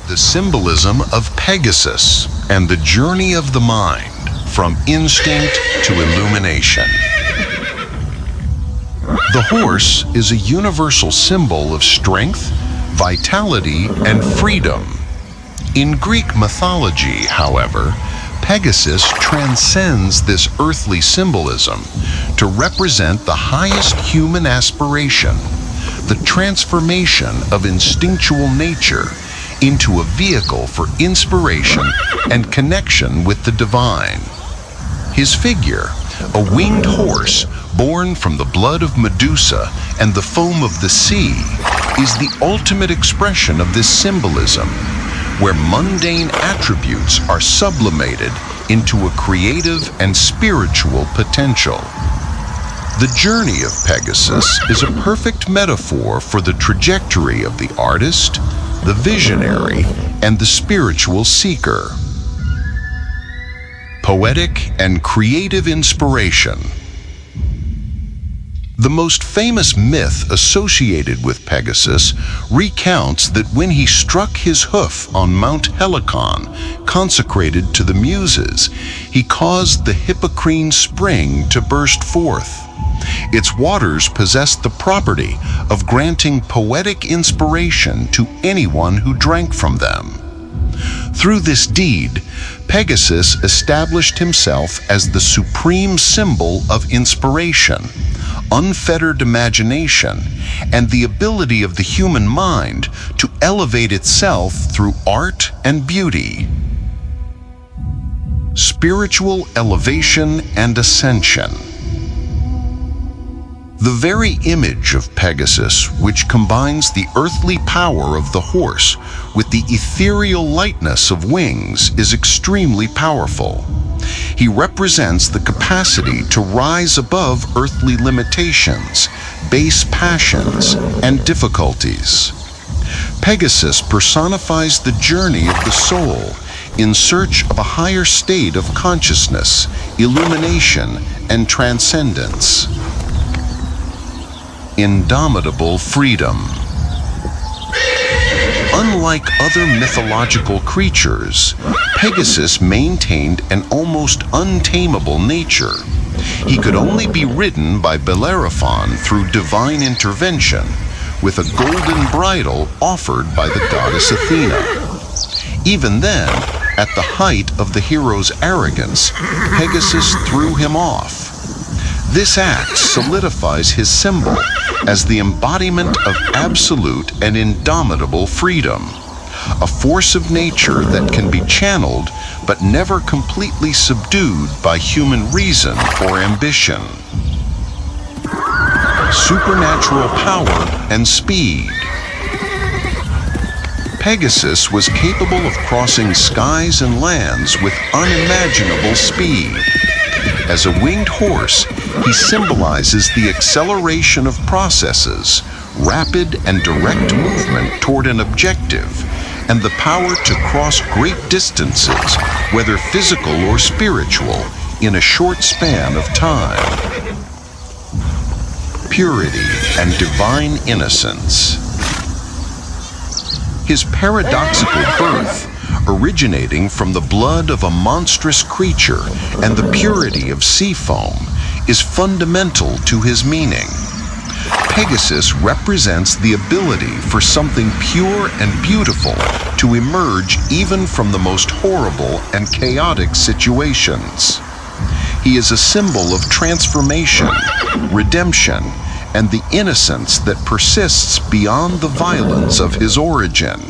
The symbolism of Pegasus and the journey of the mind from instinct to illumination. The horse is a universal symbol of strength, vitality, and freedom. In Greek mythology, however, Pegasus transcends this earthly symbolism to represent the highest human aspiration, the transformation of instinctual nature into a vehicle for inspiration and connection with the divine. His figure, a winged horse born from the blood of Medusa and the foam of the sea, is the ultimate expression of this symbolism, where mundane attributes are sublimated into a creative and spiritual potential. The journey of Pegasus is a perfect metaphor for the trajectory of the artist, the visionary, and the spiritual seeker. Poetic and creative inspiration. The most famous myth associated with Pegasus recounts that when he struck his hoof on Mount Helicon, consecrated to the Muses, he caused the Hippocrene spring to burst forth. Its waters possessed the property of granting poetic inspiration to anyone who drank from them. Through this deed, Pegasus established himself as the supreme symbol of inspiration, unfettered imagination, and the ability of the human mind to elevate itself through art and beauty. Spiritual elevation and ascension. The very image of Pegasus, which combines the earthly power of the horse with the ethereal lightness of wings, is extremely powerful. He represents the capacity to rise above earthly limitations, base passions, and difficulties. Pegasus personifies the journey of the soul in search of a higher state of consciousness, illumination, and transcendence. Indomitable freedom. Unlike other mythological creatures, Pegasus maintained an almost untamable nature. He could only be ridden by Bellerophon through divine intervention, with a golden bridle offered by the goddess Athena. Even then, at the height of the hero's arrogance, Pegasus threw him off. This act solidifies his symbol as the embodiment of absolute and indomitable freedom, a force of nature that can be channeled but never completely subdued by human reason or ambition. Supernatural power and speed. Pegasus was capable of crossing skies and lands with unimaginable speed. As a winged horse, he symbolizes the acceleration of processes, rapid and direct movement toward an objective, and the power to cross great distances, whether physical or spiritual, in a short span of time. Purity and divine innocence. His paradoxical birth, originating from the blood of a monstrous creature and the purity of sea foam, is fundamental to his meaning. Pegasus represents the ability for something pure and beautiful to emerge even from the most horrible and chaotic situations. He is a symbol of transformation, redemption, and the innocence that persists beyond the violence of his origin.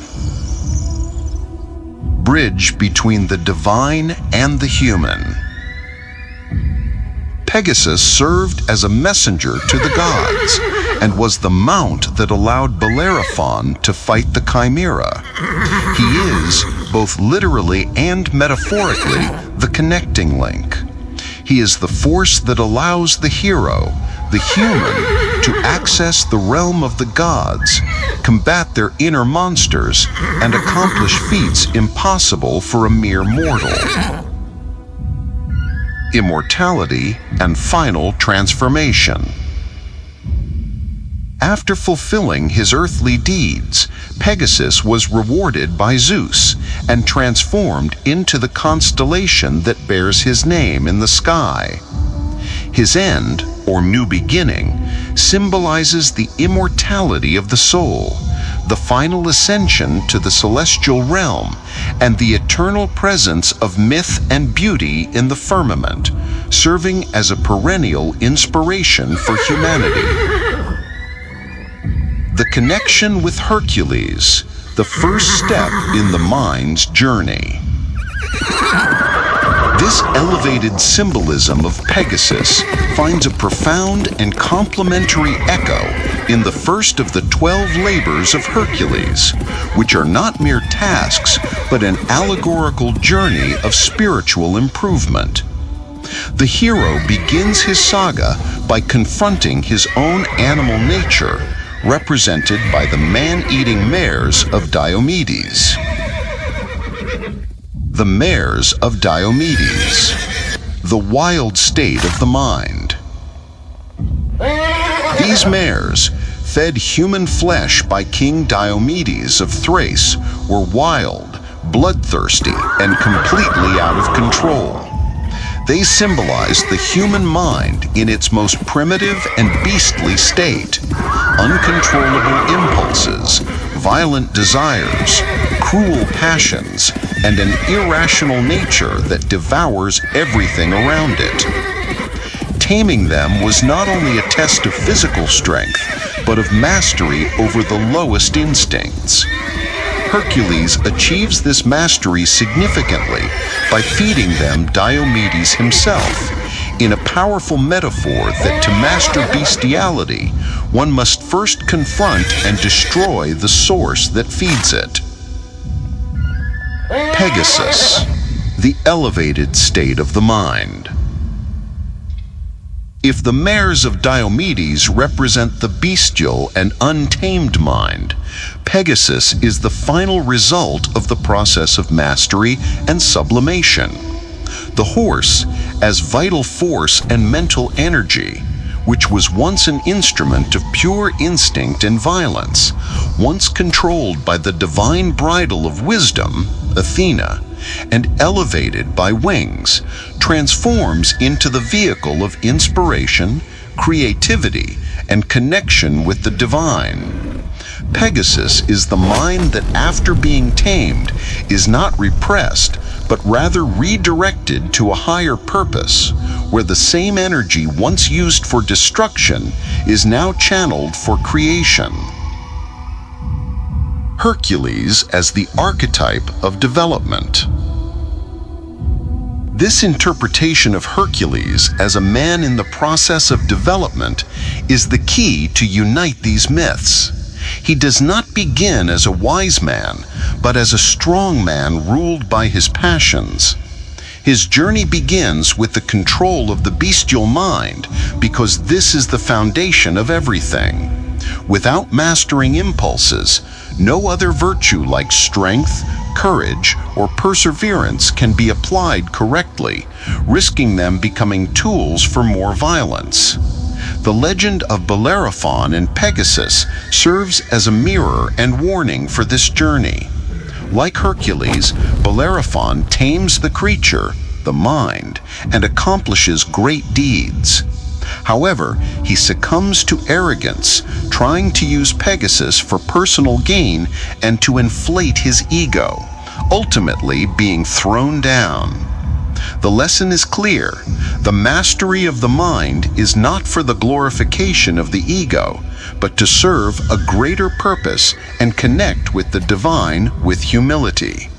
Bridge between the divine and the human. Pegasus served as a messenger to the gods and was the mount that allowed Bellerophon to fight the Chimera. He is, both literally and metaphorically, the connecting link. He is the force that allows the hero, the human, to access the realm of the gods combat their inner monsters, and accomplish feats impossible for a mere mortal. Immortality and final transformation. After fulfilling his earthly deeds, Pegasus was rewarded by Zeus and transformed into the constellation that bears his name in the sky. His end, or new beginning, symbolizes the immortality of the soul, the final ascension to the celestial realm, and the eternal presence of myth and beauty in the firmament, serving as a perennial inspiration for humanity. The connection with Hercules, the first step in the mind's journey. This elevated symbolism of Pegasus finds a profound and complementary echo in the first of the 12 labors of Hercules, which are not mere tasks, but an allegorical journey of spiritual improvement. The hero begins his saga by confronting his own animal nature, represented by the man-eating mares of Diomedes. The mares of Diomedes, the wild state of the mind. These mares, fed human flesh by King Diomedes of Thrace, were wild, bloodthirsty, and completely out of control. They symbolize the human mind in its most primitive and beastly state. Uncontrollable impulses, violent desires, cruel passions, and an irrational nature that devours everything around it. Taming them was not only a test of physical strength, but of mastery over the lowest instincts. Hercules achieves this mastery significantly by feeding them Diomedes himself, in a powerful metaphor that to master bestiality, one must first confront and destroy the source that feeds it. Pegasus, the elevated state of the mind. If the mares of Diomedes represent the bestial and untamed mind, Pegasus is the final result of the process of mastery and sublimation. The horse, as vital force and mental energy, which was once an instrument of pure instinct and violence, once controlled by the divine bridle of wisdom, Athena, and elevated by wings, transforms into the vehicle of inspiration, creativity, and connection with the divine. Pegasus is the mind that, after being tamed, is not repressed, but rather redirected to a higher purpose, where the same energy once used for destruction is now channeled for creation. Hercules as the archetype of development. This interpretation of Hercules as a man in the process of development is the key to unite these myths. He does not begin as a wise man, but as a strong man ruled by his passions. His journey begins with the control of the bestial mind, because this is the foundation of everything. Without mastering impulses, no other virtue like strength, courage, or perseverance can be applied correctly, risking them becoming tools for more violence. The legend of Bellerophon and Pegasus serves as a mirror and warning for this journey. Like Hercules, Bellerophon tames the creature, the mind, and accomplishes great deeds. However, he succumbs to arrogance, trying to use Pegasus for personal gain and to inflate his ego, ultimately being thrown down. The lesson is clear. The mastery of the mind is not for the glorification of the ego, but to serve a greater purpose and connect with the divine with humility.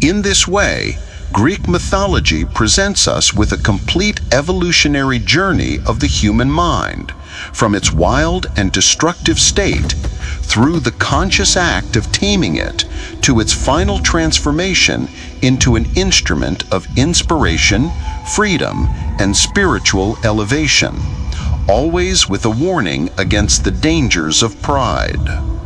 In this way, Greek mythology presents us with a complete evolutionary journey of the human mind, from its wild and destructive state, through the conscious act of taming it, to its final transformation into an instrument of inspiration, freedom, and spiritual elevation, always with a warning against the dangers of pride.